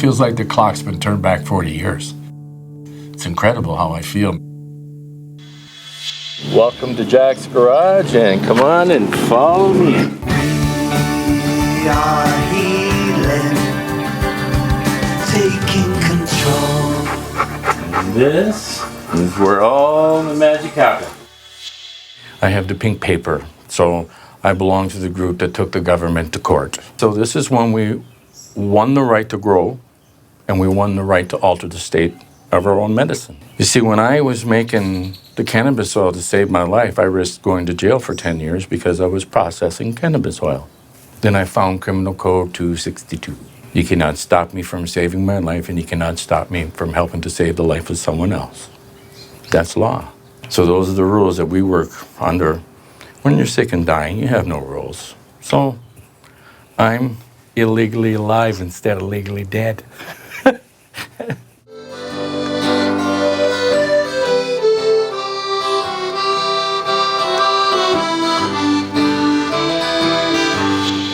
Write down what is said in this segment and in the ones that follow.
feels like the clock's been turned back 40 years. It's incredible how I feel. Welcome to Jack's Garage, and come on and follow me. We are healing, taking control. This is where all the magic happens. I have the pink paper, so I belong to the group that took the government to court. So this is when we won the right to grow, and we won the right to alter the state of our own medicine. You see, when I was making the cannabis oil to save my life, I risked going to jail for 10 years because I was processing cannabis oil. Then I found Criminal Code 262. You cannot stop me from saving my life, and you cannot stop me from helping to save the life of someone else. That's law. So those are the rules that we work under. When you're sick and dying, you have no rules. So I'm illegally alive instead of legally dead.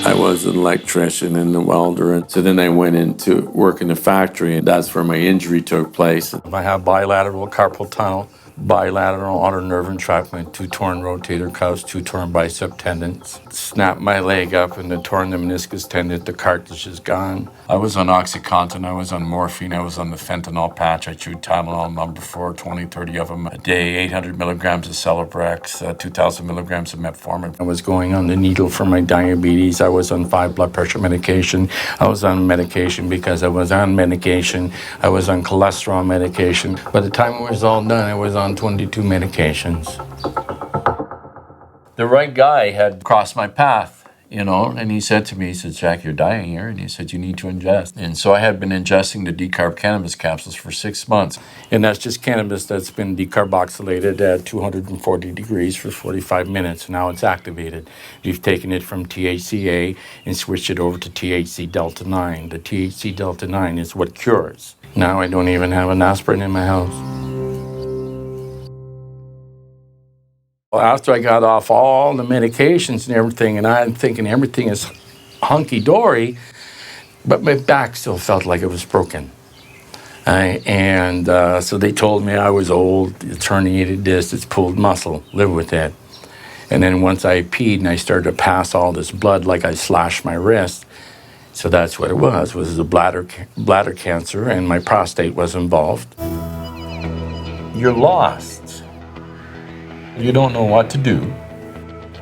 I was an electrician and a welder, and so then I went into work in the factory, and that's where my injury took place. I have bilateral carpal tunnel, bilateral outer nerve entrapment, 2 torn rotator cuffs, 2 torn bicep tendons. Snapped my leg up and then torn the meniscus tendon. The cartilage is gone. I was on OxyContin, I was on morphine, I was on the fentanyl patch. I chewed Tylenol number 4, 20, 30 of them a day, 800 milligrams of Celebrex, 2,000 milligrams of metformin. I was going on the needle for my diabetes. I was on 5 blood pressure medication. I was on medication because I was on medication. I was on cholesterol medication. By the time it was all done, I was on 22 medications. The right guy had crossed my path, and he said to me, he said, Jack, you're dying here. And he said, you need to ingest. And so I had been ingesting the decarb cannabis capsules for 6 months. And that's just cannabis that's been decarboxylated at 240 degrees for 45 minutes. Now it's activated. We've taken it from THCA and switched it over to THC Delta 9. The THC Delta 9 is what cures. Now I don't even have an aspirin in my house. After I got off all the medications and everything, and I'm thinking everything is hunky-dory, but my back still felt like it was broken. So they told me I was old, it's herniated disc, it's pulled muscle, live with it. And then once I peed and I started to pass all this blood like I slashed my wrist, so that's what it was a bladder cancer, and my prostate was involved. You're lost. You don't know what to do.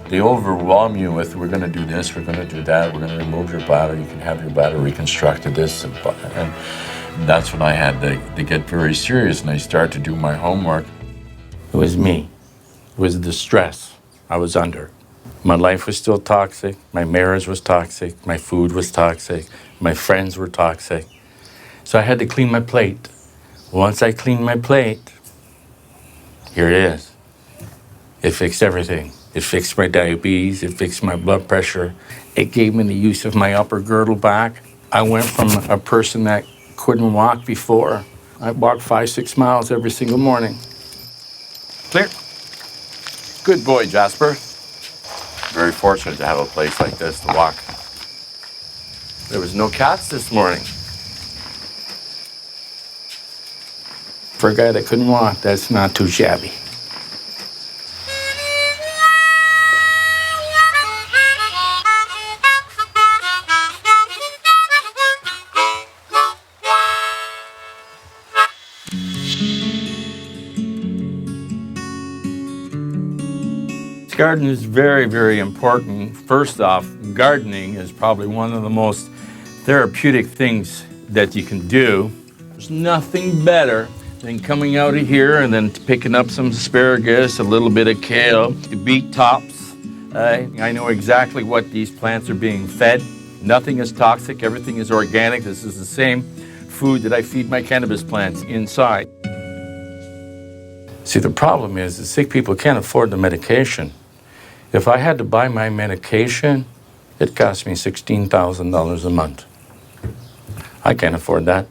They overwhelm you with, we're going to do this, we're going to do that, we're going to remove your bladder, you can have your bladder reconstructed, this. And that's when I had to get very serious, and I started to do my homework. It was me. It was the stress I was under. My life was still toxic, my marriage was toxic, my food was toxic, my friends were toxic. So I had to clean my plate. Once I cleaned my plate, here it is. It fixed everything. It fixed my diabetes. It fixed my blood pressure. It gave me the use of my upper girdle back. I went from a person that couldn't walk before. I walked 5-6 miles every single morning. Clear. Good boy, Jasper. Very fortunate to have a place like this to walk. There was no cats this morning. For a guy that couldn't walk, that's not too shabby. Garden is very, very important. First off, gardening is probably one of the most therapeutic things that you can do. There's nothing better than coming out of here and then picking up some asparagus, a little bit of kale, the beet tops. I know exactly what these plants are being fed. Nothing is toxic, everything is organic. This is the same food that I feed my cannabis plants inside. See, the problem is that sick people can't afford the medication. If I had to buy my medication, it cost me $16,000 a month. I can't afford that.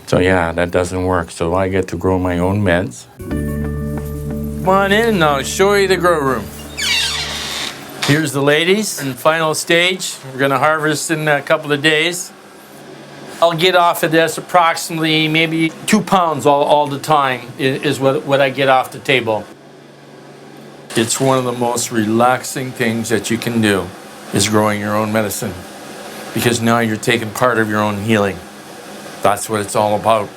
So yeah, that doesn't work. So I get to grow my own meds. Come on in and I'll show you the grow room. Here's the ladies in the final stage. We're gonna harvest in a couple of days. I'll get off of this approximately maybe 2 pounds all the time is what I get off the table. It's one of the most relaxing things that you can do is growing your own medicine, because now you're taking part of your own healing. That's what it's all about.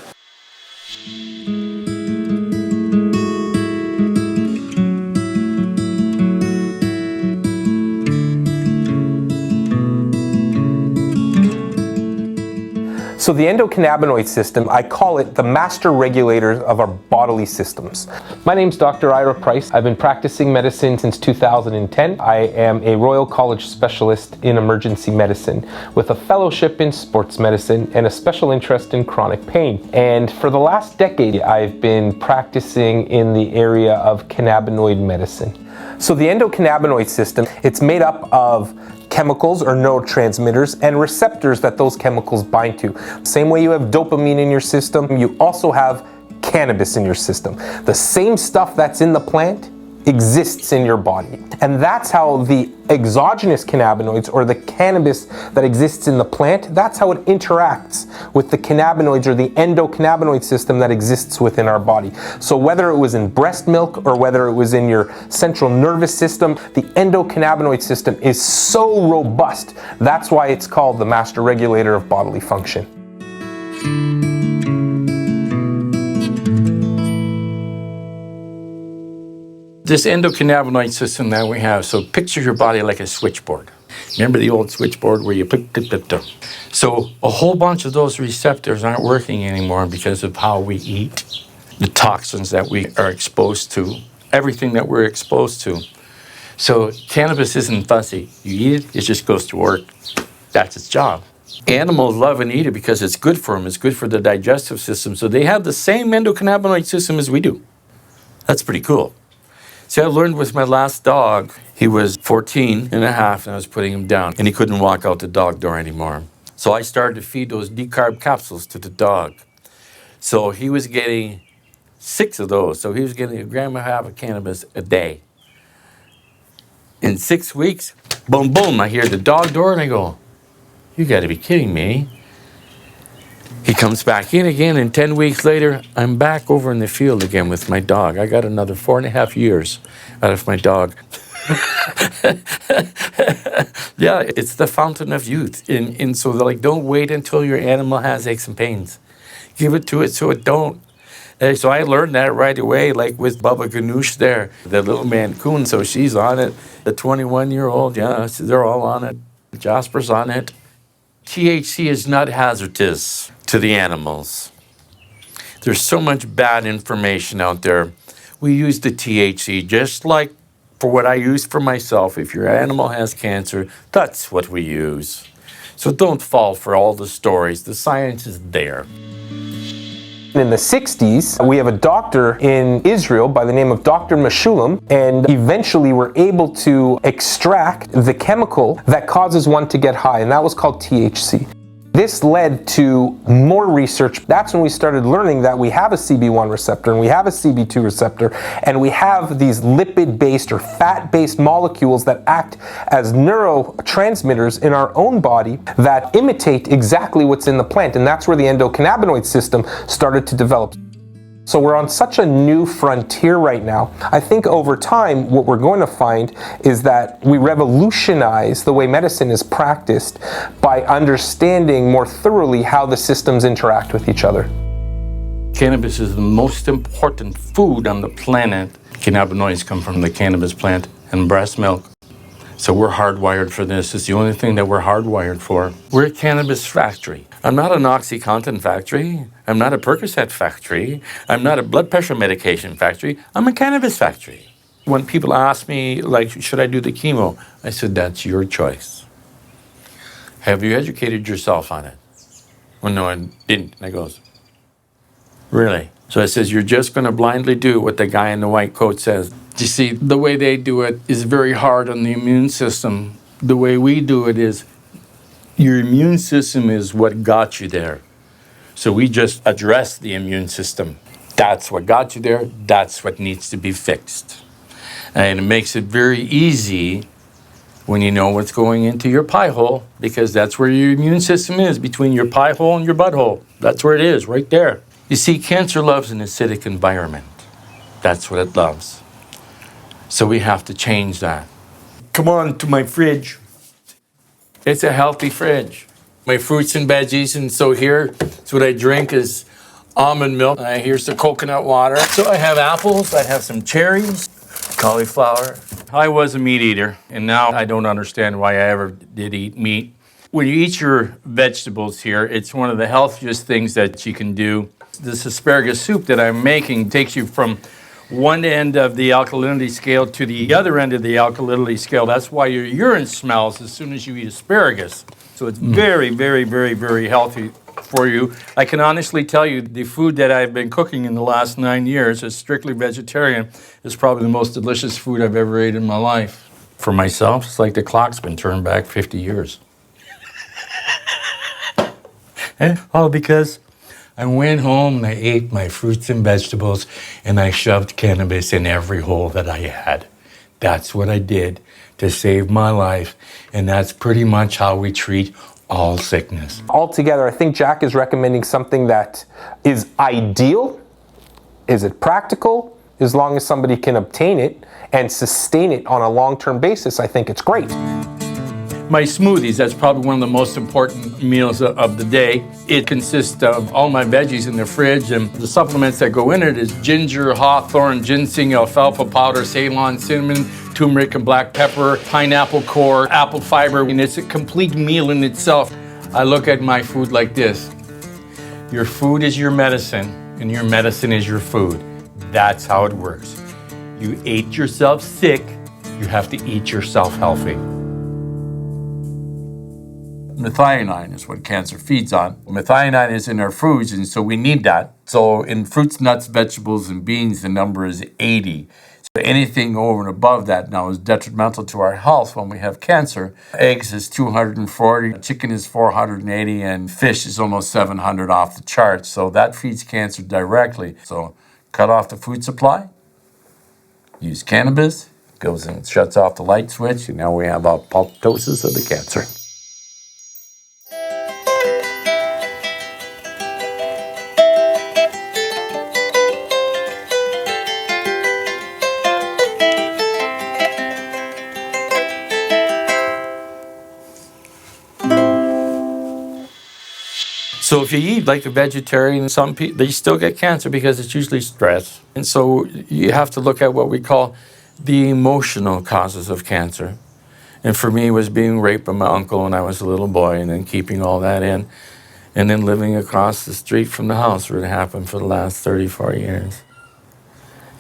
So the endocannabinoid system, I call it the master regulator of our bodily systems. My name's Dr. Ira Price. I've been practicing medicine since 2010. I am a Royal College specialist in emergency medicine with a fellowship in sports medicine and a special interest in chronic pain. And for the last decade, I've been practicing in the area of cannabinoid medicine. So the endocannabinoid system, it's made up of chemicals or neurotransmitters and receptors that those chemicals bind to. Same way you have dopamine in your system, you also have cannabis in your system. The same stuff that's in the plant exists in your body. And that's how the exogenous cannabinoids, or the cannabis that exists in the plant, that's how it interacts with the cannabinoids or the endocannabinoid system that exists within our body. So whether it was in breast milk or whether it was in your central nervous system, the endocannabinoid system is so robust. That's why it's called the master regulator of bodily function. This endocannabinoid system that we have, so picture your body like a switchboard. Remember the old switchboard where you put. So a whole bunch of those receptors aren't working anymore because of how we eat, the toxins that we are exposed to, everything that we're exposed to. So cannabis isn't fussy. You eat it, it just goes to work. That's its job. Animals love and eat it because it's good for them. It's good for the digestive system. So they have the same endocannabinoid system as we do. That's pretty cool. See, I learned with my last dog, he was 14 and a half and I was putting him down and he couldn't walk out the dog door anymore. So I started to feed those decarb capsules to the dog. So he was getting 6 of those. So he was getting a gram and a half of cannabis a day. In 6 weeks, boom, boom, I hear the dog door and I go, you gotta be kidding me. He comes back in again, and 10 weeks later, I'm back over in the field again with my dog. I got another 4.5 years out of my dog. Yeah, it's the fountain of youth. And so they're like, don't wait until your animal has aches and pains. Give it to it so it don't. So I learned that right away, like with Bubba Ganoush there, the little Mancoon, so she's on it. The 21-year-old, yeah, they're all on it. Jasper's on it. THC is not hazardous to the animals. There's so much bad information out there. We use the THC just like for what I use for myself. If your animal has cancer, that's what we use. So don't fall for all the stories. The science is there. In the 60s, we have a doctor in Israel by the name of Dr. Meshulam, and eventually we're able to extract the chemical that causes one to get high, and that was called THC. This led to more research. That's when we started learning that we have a CB1 receptor and we have a CB2 receptor, and we have these lipid-based or fat-based molecules that act as neurotransmitters in our own body that imitate exactly what's in the plant, and that's where the endocannabinoid system started to develop. So we're on such a new frontier right now. I think over time, what we're going to find is that we revolutionize the way medicine is practiced by understanding more thoroughly how the systems interact with each other. Cannabis is the most important food on the planet. Cannabinoids come from the cannabis plant and breast milk. So we're hardwired for this. It's the only thing that we're hardwired for. We're a cannabis factory. I'm not an OxyContin factory. I'm not a Percocet factory. I'm not a blood pressure medication factory. I'm a cannabis factory. When people ask me, like, should I do the chemo? I said, that's your choice. Have you educated yourself on it? Well, no, I didn't. And I goes, really? So I says, you're just going to blindly do what the guy in the white coat says. You see, the way they do it is very hard on the immune system. The way we do it is your immune system is what got you there. So we just address the immune system. That's what got you there. That's what needs to be fixed. And it makes it very easy when you know what's going into your pie hole, because that's where your immune system is, between your pie hole and your butthole. That's where it is, right there. You see, cancer loves an acidic environment. That's what it loves. So we have to change that. Come on to my fridge. It's a healthy fridge. My fruits and veggies, and so here, it's what I drink is almond milk. Here's the coconut water. So I have apples, I have some cherries, cauliflower. I was a meat eater, and now I don't understand why I ever did eat meat. When you eat your vegetables here, it's one of the healthiest things that you can do. This asparagus soup that I'm making takes you from one end of the alkalinity scale to the other end of the alkalinity scale. That's why your urine smells as soon as you eat asparagus. So it's very, very, very, very healthy for you. I can honestly tell you the food that I've been cooking in the last 9 years is strictly vegetarian. Is probably the most delicious food I've ever ate in my life. For myself, it's like the clock's been turned back 50 years. All because I went home and I ate my fruits and vegetables and I shoved cannabis in every hole that I had. That's what I did to save my life, and that's pretty much how we treat all sickness. Altogether, I think Jack is recommending something that is ideal. Is it practical? As long as somebody can obtain it and sustain it on a long-term basis, I think it's great. My smoothies, that's probably one of the most important meals of the day. It consists of all my veggies in the fridge, and the supplements that go in it is ginger, hawthorn, ginseng, alfalfa powder, Ceylon cinnamon, turmeric and black pepper, pineapple core, apple fiber, and it's a complete meal in itself. I look at my food like this. Your food is your medicine, and your medicine is your food. That's how it works. You ate yourself sick, you have to eat yourself healthy. Methionine is what cancer feeds on. Methionine is in our foods, and so we need that. So in fruits, nuts, vegetables, and beans, the number is 80. So anything over and above that now is detrimental to our health when we have cancer. Eggs is 240, chicken is 480, and fish is almost 700 off the charts. So that feeds cancer directly. So cut off the food supply, use cannabis, goes and shuts off the light switch, and now we have apoptosis of the cancer. So if you eat like a vegetarian, some people, they still get cancer because it's usually stress. And so you have to look at what we call the emotional causes of cancer. And for me, it was being raped by my uncle when I was a little boy, and then keeping all that in, and then living across the street from the house where it happened for the last 34 years.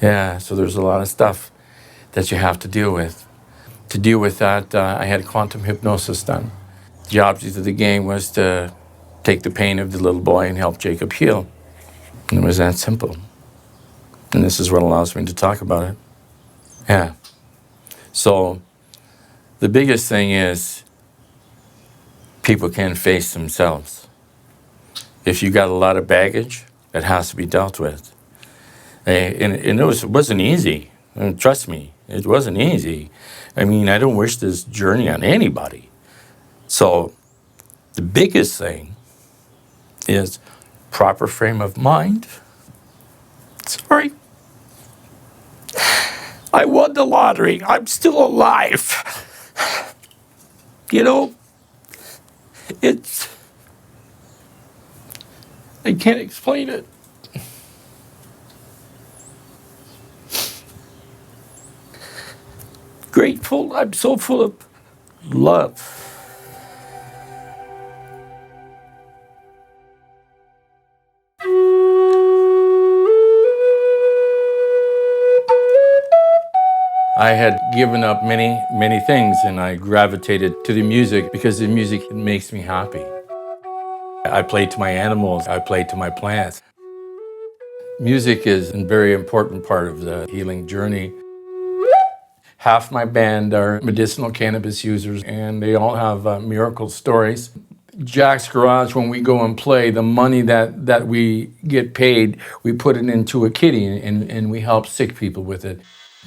Yeah, so there's a lot of stuff that you have to deal with. To deal with that, I had quantum hypnosis done. The object of the game was to take the pain of the little boy and help Jacob heal. And it was that simple. And this is what allows me to talk about it. Yeah. So the biggest thing is people can't face themselves. If you got a lot of baggage, it has to be dealt with. And it wasn't easy. And trust me, it wasn't easy. I mean, I don't wish this journey on anybody. So the biggest thing is proper frame of mind. Sorry. I won the lottery. I'm still alive. You know, I can't explain it. Grateful. I'm so full of love. I had given up many things, and I gravitated to the music because the music makes me happy. I play to my animals, I play to my plants. Music is a very important part of the healing journey. Half my band are medicinal cannabis users, and they all have miracle stories. Jack's Garage, when we go and play, the money that we get paid, we put it into a kitty, and we help sick people with it.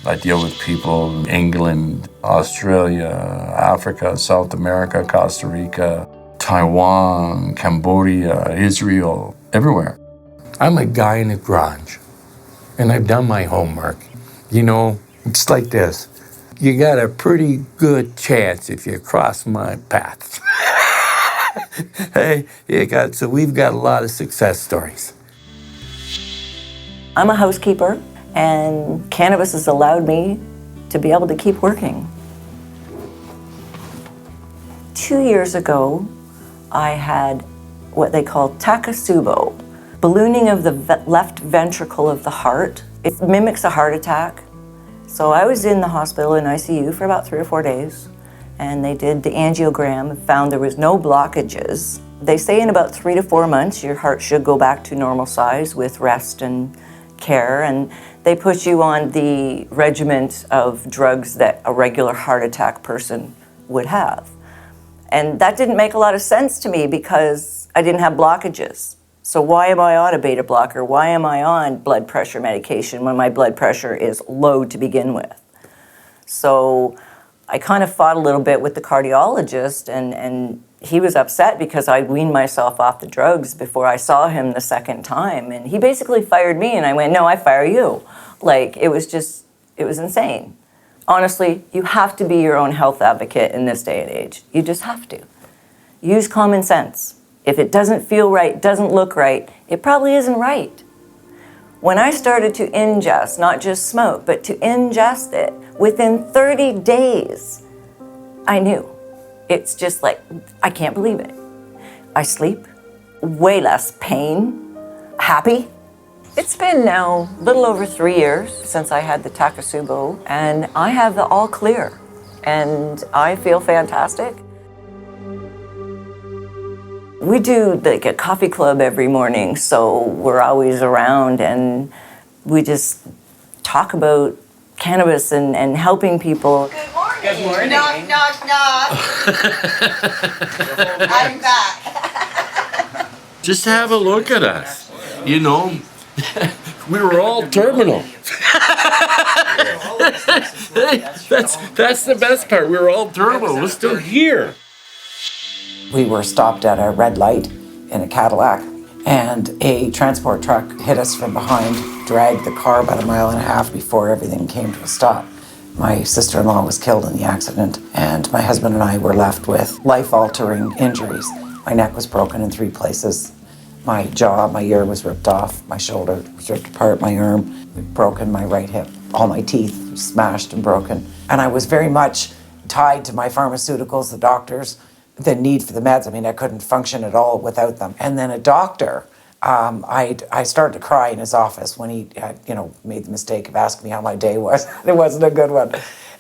I deal with people in England, Australia, Africa, South America, Costa Rica, Taiwan, Cambodia, Israel, everywhere. I'm a guy in a garage, and I've done my homework. You know, it's like this. You got a pretty good chance if you cross my path. Hey, so we've got a lot of success stories. I'm a housekeeper, and cannabis has allowed me to be able to keep working. 2 years ago, I had what they call Takotsubo, ballooning of the left ventricle of the heart. It mimics a heart attack. So I was in the hospital in ICU for about 3 or 4 days, and they did the angiogram and found there was no blockages. They say in about 3 to 4 months, your heart should go back to normal size with rest and care, and they put you on the regimen of drugs that a regular heart attack person would have. And that didn't make a lot of sense to me because I didn't have blockages. So why am I on a beta blocker? Why am I on blood pressure medication when my blood pressure is low to begin with? So I kind of fought a little bit with the cardiologist, and he was upset because I weaned myself off the drugs before I saw him the second time. And he basically fired me, and I went, no, I fire you. Like, it was insane. Honestly, you have to be your own health advocate in this day and age. You just have to. Use common sense. If it doesn't feel right, doesn't look right, it probably isn't right. When I started to ingest, not just smoke, but to ingest it, within 30 days, I knew. It's just like, I can't believe it. I sleep, way less pain, happy. It's been now a little over 3 years since I had the Takotsubo, and I have the all clear, and I feel fantastic. We do like a coffee club every morning, so we're always around, and we just talk about cannabis and helping people. Good morning. Good morning. Knock, knock, knock. I'm back. Just have a look at us. You know, we were all terminal. That's the best part. We were all terminal. We're still here. We were stopped at a red light in a Cadillac, and a transport truck hit us from behind, dragged the car about 1.5 miles before everything came to a stop. My sister-in-law was killed in the accident, and my husband and I were left with life-altering injuries. My neck was broken in 3 places. My jaw, my ear was ripped off, my shoulder was ripped apart, my arm broken, my right hip, all my teeth smashed and broken. And I was very much tied to my pharmaceuticals, the doctors, the need for the meds. I mean, I couldn't function at all without them. And then a doctor, I started to cry in his office when he had, made the mistake of asking me how my day was. It wasn't a good one.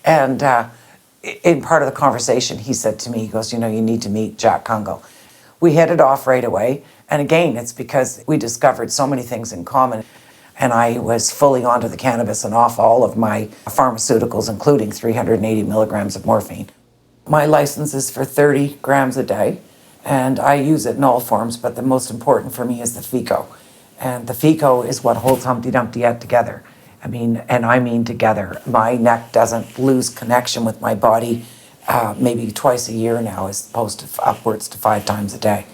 And in part of the conversation, he said to me, he goes, you need to meet Jack Kungle. We hit it off right away. And again, it's because we discovered so many things in common. And I was fully onto the cannabis and off all of my pharmaceuticals, including 380 milligrams of morphine. My license is for 30 grams a day, and I use it in all forms, but the most important for me is the FECO. And the FECO is what holds Humpty Dumpty Head together. I mean together. My neck doesn't lose connection with my body maybe twice a year now, as opposed to upwards to 5 times a day.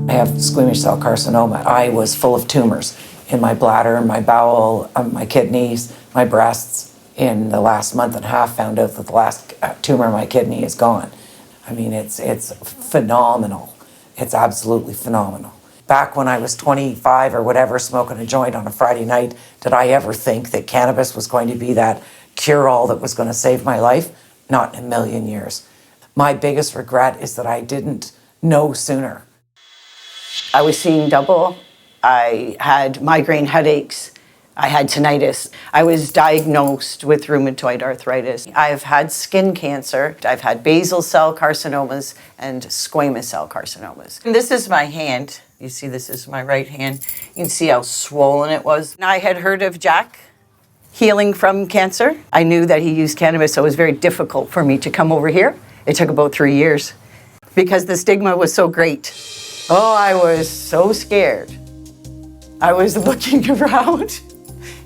I have squamous cell carcinoma. I was full of tumors in my bladder, my bowel, my kidneys, my breasts. In the last month and a half, found out that the last tumor in my kidney is gone. I mean, it's phenomenal. It's absolutely phenomenal. Back when I was 25 or whatever, smoking a joint on a Friday night, did I ever think that cannabis was going to be that cure-all that was going to save my life? Not in a million years. My biggest regret is that I didn't know sooner. I was seeing double. I had migraine headaches. I had tinnitus. I was diagnosed with rheumatoid arthritis. I've had skin cancer. I've had basal cell carcinomas and squamous cell carcinomas. And this is my hand. You see, this is my right hand. You can see how swollen it was. I had heard of Jack healing from cancer. I knew that he used cannabis, so it was very difficult for me to come over here. It took about 3 years. because the stigma was so great. Oh, I was so scared. I was looking around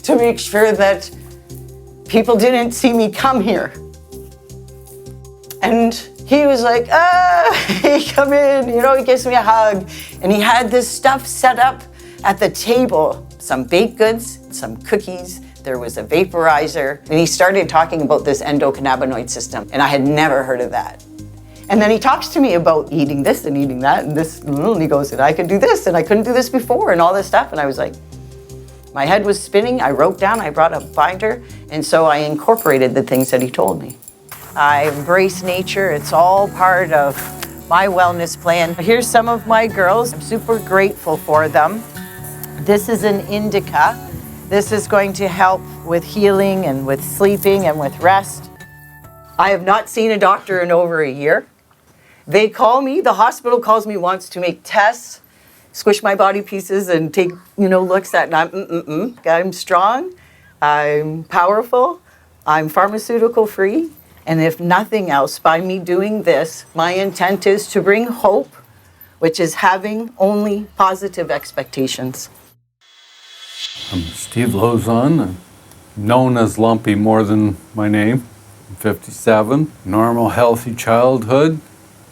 to make sure that people didn't see me come here. And he was like, hey, come in, you know, he gives me a hug. And he had this stuff set up at the table, some baked goods, some cookies, there was a vaporizer, and he started talking about this endocannabinoid system, and I had never heard of that. And then he talks to me about eating this and eating that and this, and he goes, and I can do this, and I couldn't do this before, and all this stuff, and I was like, my head was spinning, I wrote down, I brought a binder, and so I incorporated the things that he told me. I embrace nature, it's all part of my wellness plan. Here's some of my girls, I'm super grateful for them. This is an indica. This is going to help with healing and with sleeping and with rest. I have not seen a doctor in over a year. They call me, the hospital calls me once to make tests, squish my body pieces and take, looks at, and I'm strong, I'm powerful, I'm pharmaceutical free. And if nothing else, by me doing this, my intent is to bring hope, which is having only positive expectations. I'm Steve Lozon, known as Lumpy more than my name. I'm 57, normal, healthy childhood.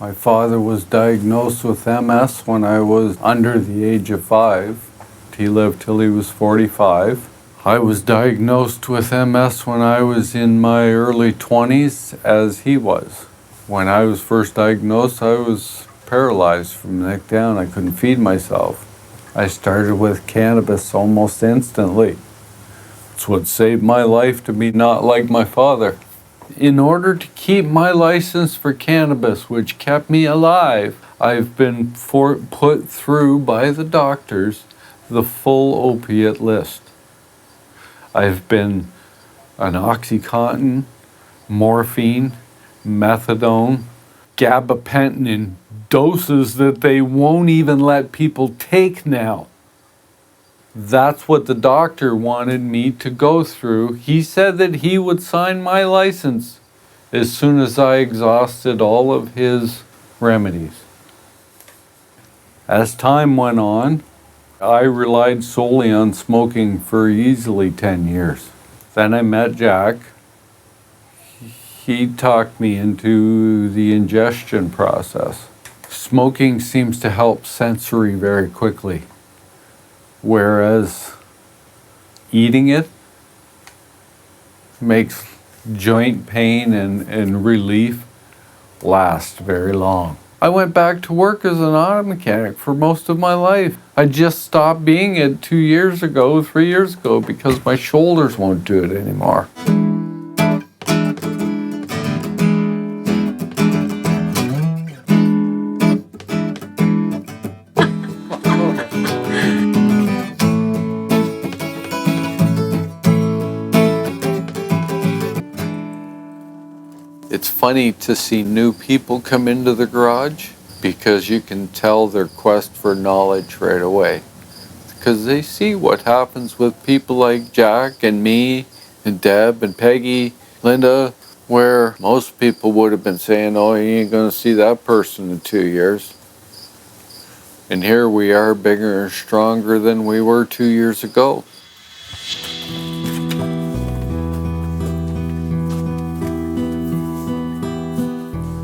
My father was diagnosed with MS when I was under the age of 5. He lived till he was 45. I was diagnosed with MS when I was in my early 20s, as he was. When I was first diagnosed, I was paralyzed from the neck down. I couldn't feed myself. I started with cannabis almost instantly. It's what saved my life to be not like my father. In order to keep my license for cannabis, which kept me alive, I've been put through by the doctors the full opiate list. I've been on Oxycontin, morphine, methadone, gabapentin in doses that they won't even let people take now. That's what the doctor wanted me to go through. He said that he would sign my license as soon as I exhausted all of his remedies. As time went on, I relied solely on smoking for easily 10 years. Then I met Jack. He talked me into the ingestion process. Smoking seems to help sensory very quickly, whereas eating it makes joint pain and relief last very long. I went back to work as an auto mechanic for most of my life. I just stopped being it 3 years ago, because my shoulders won't do it anymore. It's funny to see new people come into the garage because you can tell their quest for knowledge right away. Because they see what happens with people like Jack and me and Deb and Peggy, Linda, where most people would have been saying, oh, you ain't gonna see that person in 2 years. And here we are, bigger and stronger than we were 2 years ago.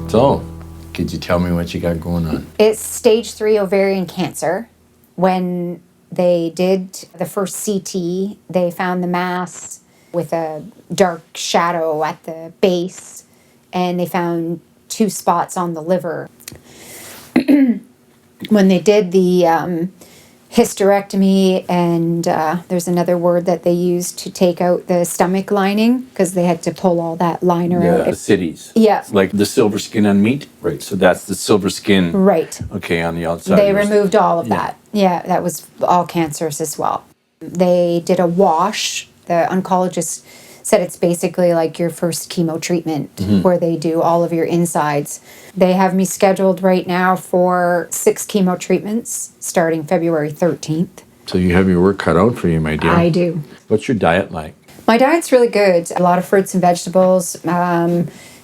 So, could you tell me what you got going on? It's stage 3 ovarian cancer. When they did the first CT, they found the mass with a dark shadow at the base, and they found 2 spots on the liver. When they did the hysterectomy, and there's another word that they used to take out the stomach lining, because they had to pull all that liner out. The cities. Yeah. Like the silver skin on meat? Right. So that's the silver skin. Right. Okay, on the outside. They removed all of that. Yeah, that was all cancerous as well. They did a wash. The oncologist said it's basically like your first chemo treatment, where they do all of your insides. They have me scheduled right now for 6 chemo treatments starting February 13th. So you have your work cut out for you, my dear. I do. What's your diet like? My diet's really good. A lot of fruits and vegetables.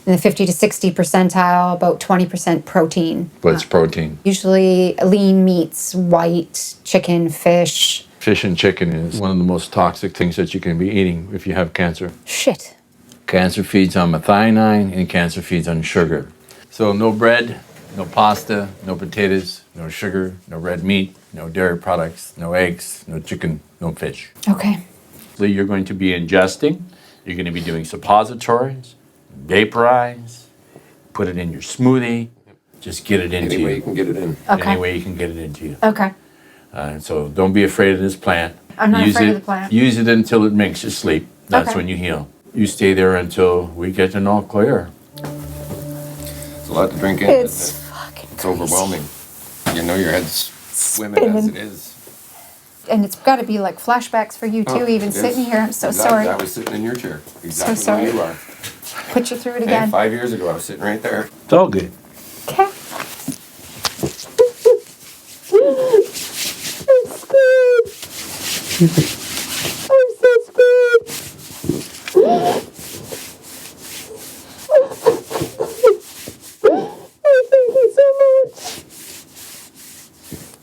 In the 50 to 60 percentile, about 20% protein. What's protein? Usually lean meats, white, chicken, fish. Fish and chicken is one of the most toxic things that you can be eating if you have cancer. Shit. Cancer feeds on methionine and cancer feeds on sugar. So no bread, no pasta, no potatoes, no sugar, no red meat, no dairy products, no eggs, no chicken, no fish. Okay. So you're going to be ingesting, you're going to be doing suppositories, vaporize, put it in your smoothie, just get it into Any way you. you can get it in. Okay. Any way you can get it into you. Okay. So don't be afraid of this plant. I'm not Use afraid it, of the plant. Use it until it makes you sleep. That's Okay. when you heal. You stay there until we get an all clear. It's a lot to drink in, It's isn't it? fucking It's overwhelming. You know your head's swimming as Spinning. it is. And it's got to be like flashbacks for you too, Oh, even it is. sitting here. I'm so Exactly. sorry. I was sitting in your chair. Exactly sorry. where you are. Put you through it And again. 5 years ago, I was sitting right there. It's all good. Okay.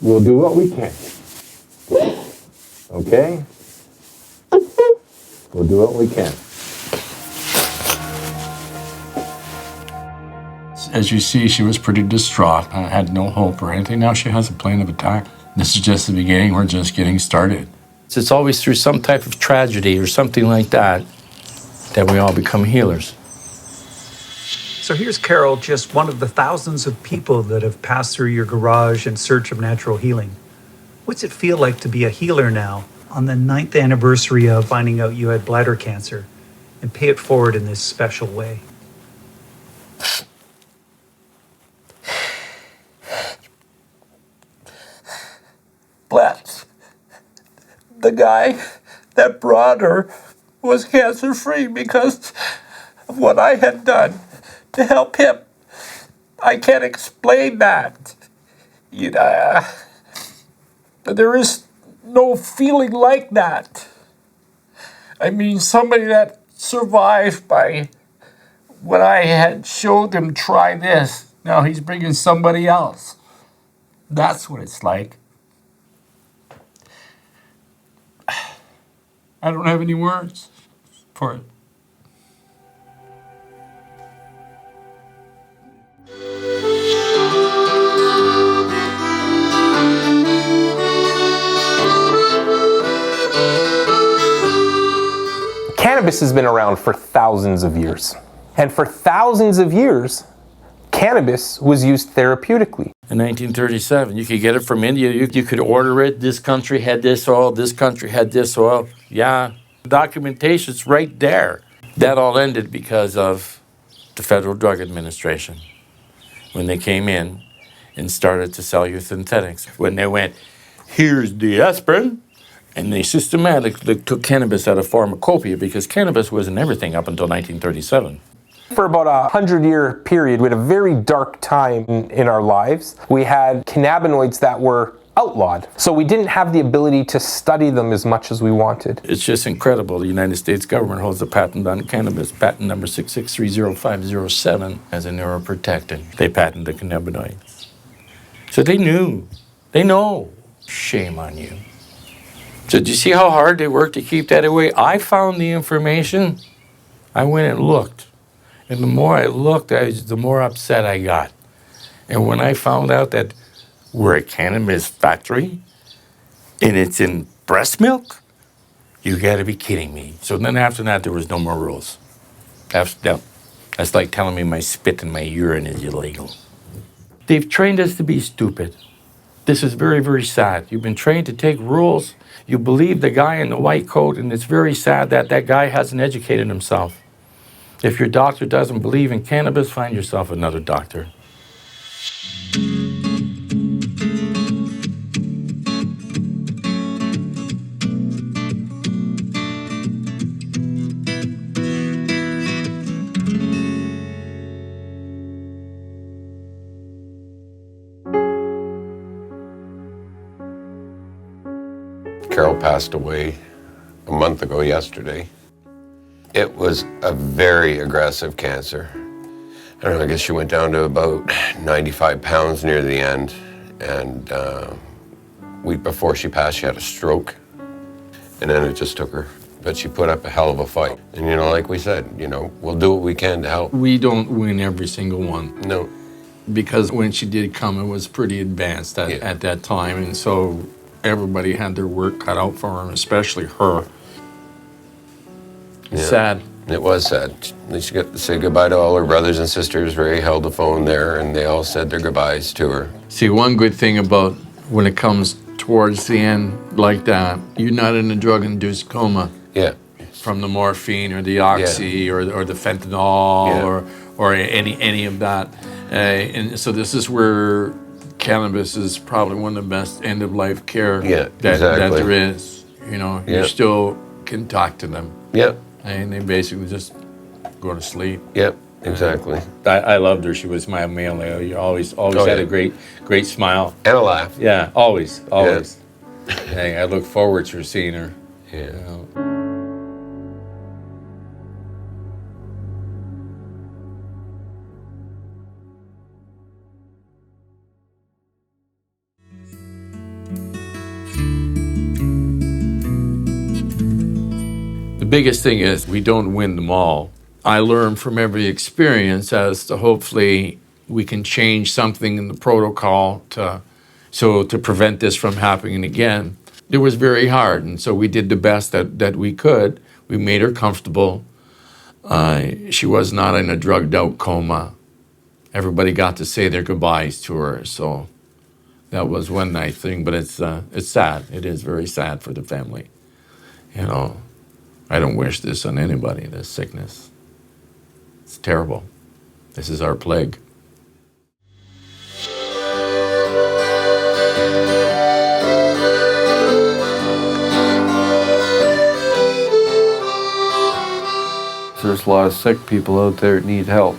We'll do what we can. Okay? We'll do what we can. As you see, she was pretty distraught. I had no hope or anything. Now she has a plan of attack. This is just the beginning. We're just getting started. It's always through some type of tragedy or something like that that we all become healers. So here's Carol, just one of the thousands of people that have passed through your garage in search of natural healing. What's it feel like to be a healer now on the 9th anniversary of finding out you had bladder cancer and pay it forward in this special way? But the guy that brought her was cancer-free because of what I had done to help him. I can't explain that. You know, there is no feeling like that. I mean, somebody that survived by what I had showed him try this. Now he's bringing somebody else. That's what it's like. I don't have any words for it. Cannabis has been around for thousands of years. And for thousands of years, cannabis was used therapeutically. In 1937, you could get it from India. You could order it. This country had this oil. This country had this oil. Yeah, documentation's right there. That all ended because of the Federal Drug Administration when they came in and started to sell you synthetics. When they went, here's the aspirin, and they systematically took cannabis out of pharmacopoeia because cannabis wasn't everything up until 1937. For about a 100-year period, we had a very dark time in our lives. We had cannabinoids that were outlawed. So we didn't have the ability to study them as much as we wanted. It's just incredible. The United States government holds a patent on cannabis, patent number 6630507, as a neuroprotectant. They patented the cannabinoids. So they knew. They know. Shame on you. So do you see how hard they worked to keep that away? I found the information. I went and looked. And the more I looked, the more upset I got. And when I found out that we're a cannabis factory and it's in breast milk, you gotta be kidding me. So then after that, there was no more rules. That's like telling me my spit and my urine is illegal. They've trained us to be stupid. This is very, very sad. You've been trained to take rules. You believe the guy in the white coat, and it's very sad that that guy hasn't educated himself. If your doctor doesn't believe in cannabis, find yourself another doctor. Carol passed away a month ago yesterday. It was a very aggressive cancer. don't know, I guess she went down to about 95 pounds near the end. And week before she passed, she had a stroke. And then it just took her. But she put up a hell of a fight. And, you know, like we said, you know, we'll do what we can to help. We don't win every single one. No. Because when she did come, it was pretty advanced at that time. And so everybody had their work cut out for her, especially her. It's sad. It was sad. At least she got to say goodbye to all her brothers and sisters. Ray held the phone there, and they all said their goodbyes to her. See, one good thing about when it comes towards the end like that, you're not in a drug-induced coma. Yeah. From the morphine or the oxy or the fentanyl or any of that. And so this is where cannabis is probably one of the best end-of-life care that there is. You know, you still can talk to them. Yep. And they basically just go to sleep. Yep, exactly. I loved her. She was my male. You always had a great smile. And a laugh. Yeah, always. Hey, I look forward to seeing her. Yeah. You know. The biggest thing is we don't win them all. I learn from every experience as to hopefully we can change something in the protocol to prevent this from happening again. It was very hard, and so we did the best that we could. We made her comfortable. She was not in a drugged out coma. Everybody got to say their goodbyes to her, so that was one nice thing. But it's sad. It is very sad for the family. You know, I don't wish this on anybody, this sickness. It's terrible. This is our plague. There's a lot of sick people out there that need help.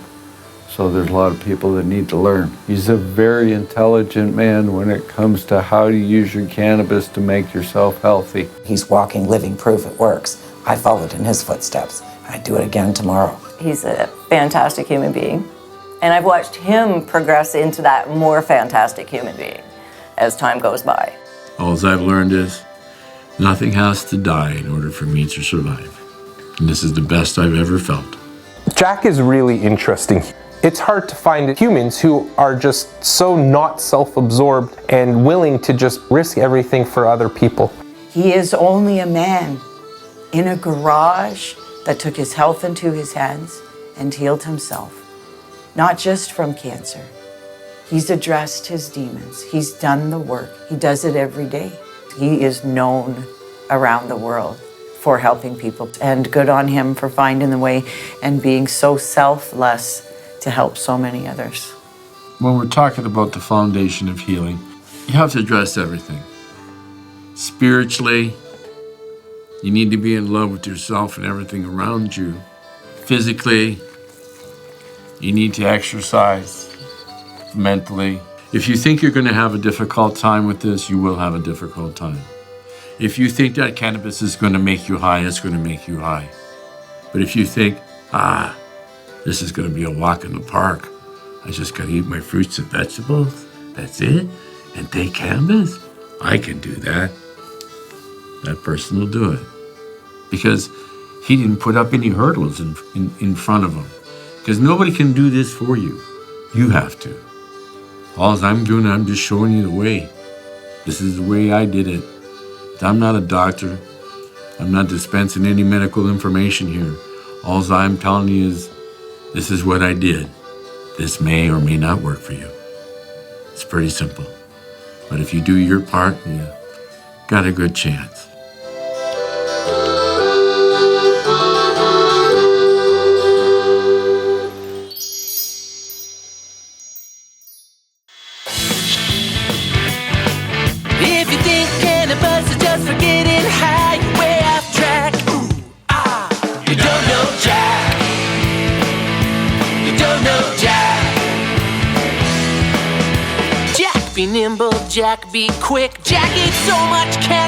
So there's a lot of people that need to learn. He's a very intelligent man when it comes to how to use your cannabis to make yourself healthy. He's walking, living proof it works. I followed in his footsteps. I'd do it again tomorrow. He's a fantastic human being. And I've watched him progress into that more fantastic human being as time goes by. All I've learned is nothing has to die in order for me to survive. And this is the best I've ever felt. Jack is really interesting. It's hard to find humans who are just so not self-absorbed and willing to just risk everything for other people. He is only a man in a garage that took his health into his hands and healed himself, not just from cancer. He's addressed his demons. He's done the work. He does it every day. He is known around the world for helping people, and good on him for finding the way and being so selfless to help so many others. When we're talking about the foundation of healing, you have to address everything. Spiritually, you need to be in love with yourself and everything around you. Physically, you need to exercise. Mentally, if you think you're going to have a difficult time with this, you will have a difficult time. If you think that cannabis is going to make you high, it's going to make you high. But if you think, this is going to be a walk in the park, I just got to eat my fruits and vegetables, that's it, and take cannabis, I can do that. That person will do it. Because he didn't put up any hurdles in front of him. Because nobody can do this for you. You have to. All I'm doing, I'm just showing you the way. This is the way I did it. I'm not a doctor. I'm not dispensing any medical information here. All I'm telling you is, this is what I did. This may or may not work for you. It's pretty simple. But if you do your part, you got a good chance. If you think cannabis is just for getting high, you're way off track. You don't know Jack. You don't know Jack. Jack be nimble, Jack be quick. Jack eats so much cannabis.